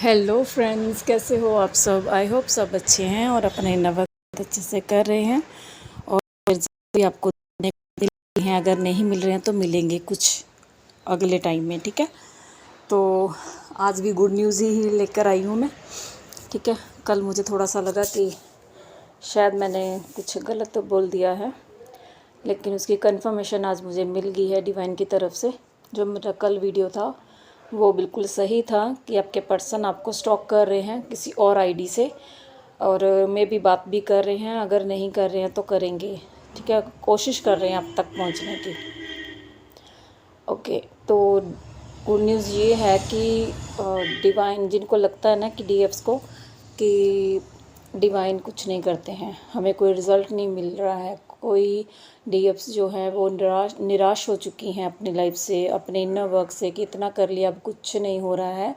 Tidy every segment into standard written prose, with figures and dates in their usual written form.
Hello friends, कैसे हो आप सब। आई होप सब अच्छे हैं और अपने नवक अच्छे से कर रहे हैं। और भी आपको देखने को मिल हैं, अगर नहीं मिल रहे हैं तो मिलेंगे कुछ अगले टाइम में। ठीक है, तो आज भी गुड न्यूज़ ही लेकर आई हूँ मैं। ठीक है, कल मुझे थोड़ा सा लगा कि शायद मैंने कुछ गलत तो बोल दिया है, लेकिन उसकी कंफर्मेशन आज मुझे मिल गई है डिवाइन की तरफ से। जो मेरा कल वीडियो था वो बिल्कुल सही था कि आपके पर्सन आपको स्टॉक कर रहे हैं किसी और आईडी से, और मे भी बात भी कर रहे हैं, अगर नहीं कर रहे हैं तो करेंगे। ठीक है, कोशिश कर रहे हैं आप तक पहुंचने की। ओके, तो गुड न्यूज़ ये है कि डिवाइन, जिनको लगता है ना कि डीएफ्स को कि डिवाइन कुछ नहीं करते हैं, हमें कोई रिज़ल्ट नहीं मिल रहा है, कोई डीएफ्स जो हैं वो निराश हो चुकी हैं अपनी लाइफ से, अपने इनर वर्क से कि इतना कर लिया अब कुछ नहीं हो रहा है,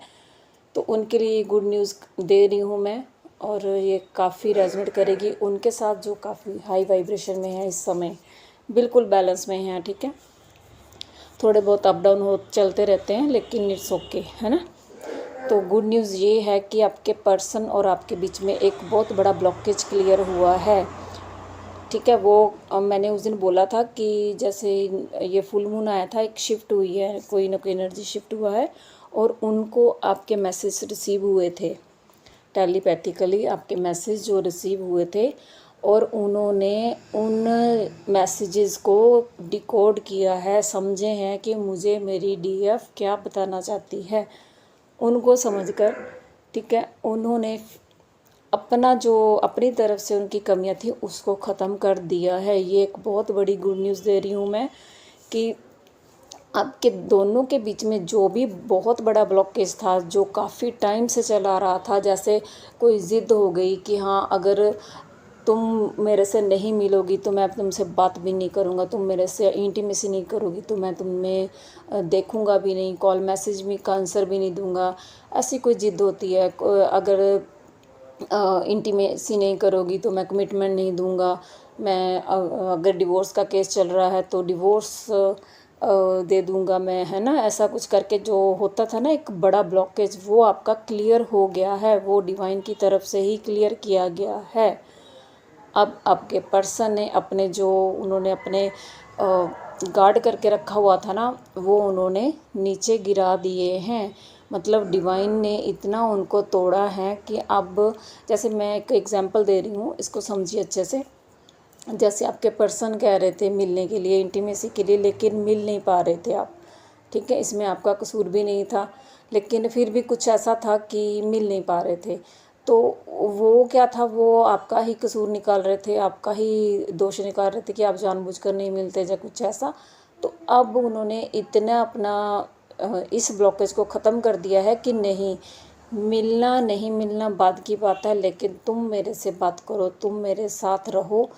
तो उनके लिए गुड न्यूज़ दे रही हूँ मैं। और ये काफ़ी रेजोनेट करेगी उनके साथ जो काफ़ी हाई वाइब्रेशन में है इस समय, बिल्कुल बैलेंस में है। ठीक है, थोड़े बहुत अप डाउन हो चलते रहते हैं, लेकिन इट्स ओके, है ना। तो गुड न्यूज़ ये है कि आपके पर्सन और आपके बीच में एक बहुत बड़ा ब्लॉकेज क्लियर हुआ है। ठीक है, वो मैंने उस दिन बोला था कि जैसे ये फुल मून आया था, एक शिफ्ट हुई है, कोई ना कोई एनर्जी शिफ्ट हुआ है, और उनको आपके मैसेज रिसीव हुए थे, टेलीपैथिकली आपके मैसेज जो रिसीव हुए थे, और उन्होंने उन मैसेजेस को डिकोड किया है, समझे हैं कि मुझे मेरी डीएफ क्या बताना चाहती है, उनको समझकर। ठीक है, उन्होंने अपना जो अपनी तरफ से उनकी कमियां थी उसको ख़त्म कर दिया है। ये एक बहुत बड़ी गुड न्यूज़ दे रही हूँ मैं कि आपके दोनों के बीच में जो भी बहुत बड़ा ब्लॉकेज था, जो काफ़ी टाइम से चला आ रहा था, जैसे कोई ज़िद हो गई कि हाँ अगर तुम मेरे से नहीं मिलोगी तो मैं तुमसे बात भी नहीं करूँगा, तुम मेरे से इंटीमेसी नहीं करोगी तो मैं तुम्हें देखूँगा भी नहीं, कॉल मैसेज भी का आंसर भी नहीं दूँगा, ऐसी कोई ज़िद होती है। अगर इंटीमेसी नहीं करोगी तो मैं कमिटमेंट नहीं दूंगा, मैं अगर डिवोर्स का केस चल रहा है तो डिवोर्स दे दूंगा मैं, है ना। ऐसा कुछ करके जो होता था ना एक बड़ा ब्लॉकेज, वो आपका क्लियर हो गया है, वो डिवाइन की तरफ से ही क्लियर किया गया है। अब आपके पर्सन ने अपने जो उन्होंने अपने गार्ड करके रखा हुआ था ना, वो उन्होंने नीचे गिरा दिए हैं। मतलब डिवाइन ने इतना उनको तोड़ा है कि अब, जैसे मैं एक एग्जांपल दे रही हूँ, इसको समझिए अच्छे से। जैसे आपके पर्सन कह रहे थे मिलने के लिए, इंटीमेसी के लिए, लेकिन मिल नहीं पा रहे थे आप। ठीक है, इसमें आपका कसूर भी नहीं था, लेकिन फिर भी कुछ ऐसा था कि मिल नहीं पा रहे थे। तो वो क्या था, वो आपका ही कसूर निकाल रहे थे, आपका ही दोष निकाल रहे थे कि आप जानबूझकर नहीं मिलते या कुछ ऐसा। तो अब उन्होंने इतना अपना इस ब्लॉकेज को ख़त्म कर दिया है कि नहीं, मिलना नहीं मिलना बाद की बात है, लेकिन तुम मेरे से बात करो, तुम मेरे साथ रहो,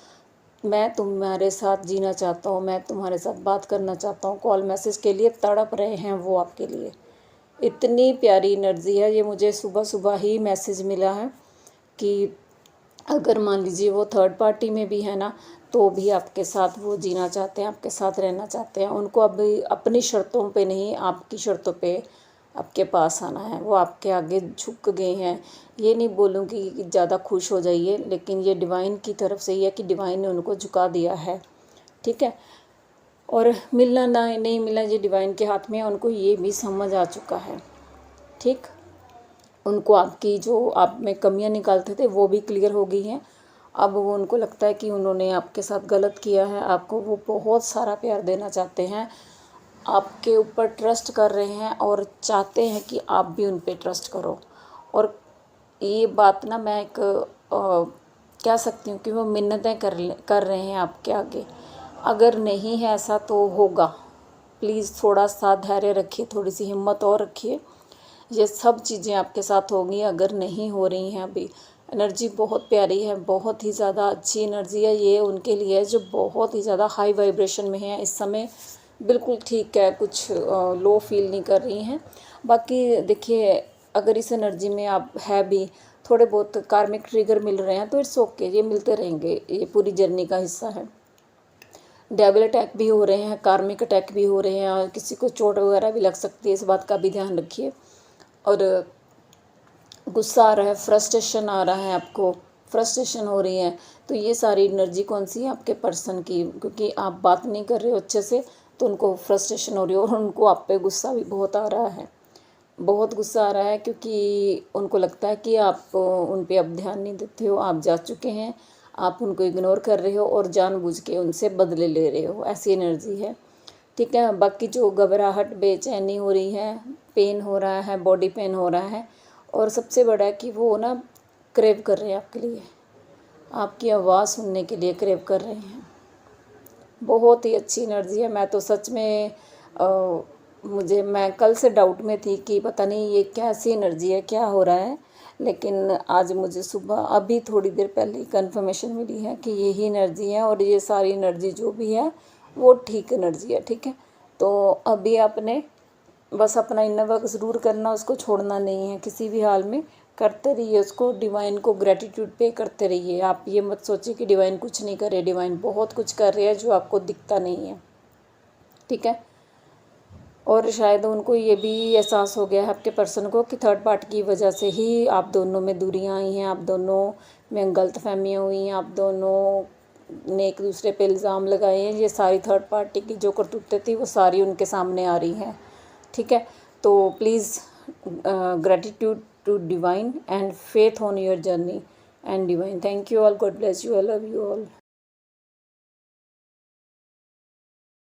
मैं तुम्हारे साथ जीना चाहता हूँ, मैं तुम्हारे साथ बात करना चाहता हूँ। कॉल मैसेज के लिए तड़प रहे हैं वो आपके लिए। इतनी प्यारी एनर्जी है ये। मुझे सुबह सुबह ही मैसेज मिला है कि अगर मान लीजिए वो थर्ड पार्टी में भी है ना, तो भी आपके साथ वो जीना चाहते हैं, आपके साथ रहना चाहते हैं। उनको अब अपनी शर्तों पे नहीं, आपकी शर्तों पे आपके पास आना है। वो आपके आगे झुक गए हैं। ये नहीं बोलूँगी कि ज़्यादा खुश हो जाइए, लेकिन ये डिवाइन की तरफ से ही है कि डिवाइन ने उनको झुका दिया है। ठीक है, और मिलना ना नहीं मिलना ये डिवाइन के हाथ में है, उनको ये भी समझ आ चुका है। ठीक, उनको आपकी जो आप में कमियां निकालते थे वो भी क्लियर हो गई हैं। अब वो उनको लगता है कि उन्होंने आपके साथ गलत किया है, आपको वो बहुत सारा प्यार देना चाहते हैं, आपके ऊपर ट्रस्ट कर रहे हैं और चाहते हैं कि आप भी उन पे ट्रस्ट करो। और ये बात ना मैं एक कह सकती हूँ कि वो मिन्नतें कर रहे हैं आपके आगे। अगर नहीं है ऐसा तो होगा, प्लीज़ थोड़ा सा धैर्य रखिए, थोड़ी सी हिम्मत और रखिए, ये सब चीज़ें आपके साथ होंगी। अगर नहीं हो रही हैं अभी, एनर्जी बहुत प्यारी है, बहुत ही ज़्यादा अच्छी एनर्जी है ये उनके लिए जो बहुत ही ज़्यादा हाई वाइब्रेशन में है इस समय। बिल्कुल ठीक है, कुछ लो फील नहीं कर रही हैं। बाकी देखिए, अगर इस एनर्जी में आप है भी, थोड़े बहुत कार्मिक ट्रिगर मिल रहे हैं तो इट्स ओके, ये मिलते रहेंगे, ये पूरी जर्नी का हिस्सा है। डेविल अटैक भी हो रहे हैं, कार्मिक अटैक भी हो रहे हैं, और किसी को चोट वगैरह भी लग सकती है, इस बात का भी ध्यान रखिए। और गुस्सा आ रहा है, फ्रस्ट्रेशन आ रहा है, आपको फ्रस्ट्रेशन हो रही है, तो ये सारी एनर्जी कौन सी है? आपके पर्सन की, क्योंकि आप बात नहीं कर रहे हो अच्छे से, तो उनको फ्रस्ट्रेशन हो रही है और उनको आप पे गुस्सा भी बहुत आ रहा है, बहुत गुस्सा आ रहा है, क्योंकि उनको लगता है कि आप उन पे अब ध्यान नहीं देते हो, आप जा चुके हैं, आप उनको इग्नोर कर रहे हो और जानबूझ के उनसे बदले ले रहे हो, ऐसी एनर्जी है। ठीक है, बाकी जो घबराहट, बेचैनी हो रही है, पेन हो रहा है, बॉडी पेन हो रहा है, और सबसे बड़ा है कि वो ना क्रेव कर रहे हैं आपके लिए, आपकी आवाज़ सुनने के लिए क्रेव कर रहे हैं। बहुत ही अच्छी एनर्जी है। मैं तो सच में मैं कल से डाउट में थी कि पता नहीं ये कैसी एनर्जी है, क्या हो रहा है, लेकिन आज मुझे सुबह अभी थोड़ी देर पहले कंफर्मेशन मिली है कि यही एनर्जी है, और ये सारी एनर्जी जो भी है वो ठीक एनर्जी है। ठीक है, तो अभी आपने बस अपना इनर वर्क ज़रूर करना, उसको छोड़ना नहीं है किसी भी हाल में, करते रहिए उसको, डिवाइन को ग्रेटिट्यूड पे करते रहिए। आप ये मत सोचिए कि डिवाइन कुछ नहीं कर रहे, डिवाइन बहुत कुछ कर रहे हैं जो आपको दिखता नहीं है। ठीक है, और शायद उनको ये भी एहसास हो गया है आपके पर्सन को कि थर्ड पार्टी की वजह से ही आप दोनों में दूरियां आई हैं, आप दोनों में गलतफहमियां हुई हैं, आप दोनों ने एक दूसरे पे इल्ज़ाम लगाए हैं। ये सारी थर्ड पार्टी की जो करतूतें थी वो सारी उनके सामने आ रही हैं। ठीक है, तो please gratitude to divine and faith on your journey and divine. Thank you all, God bless you, I love you all.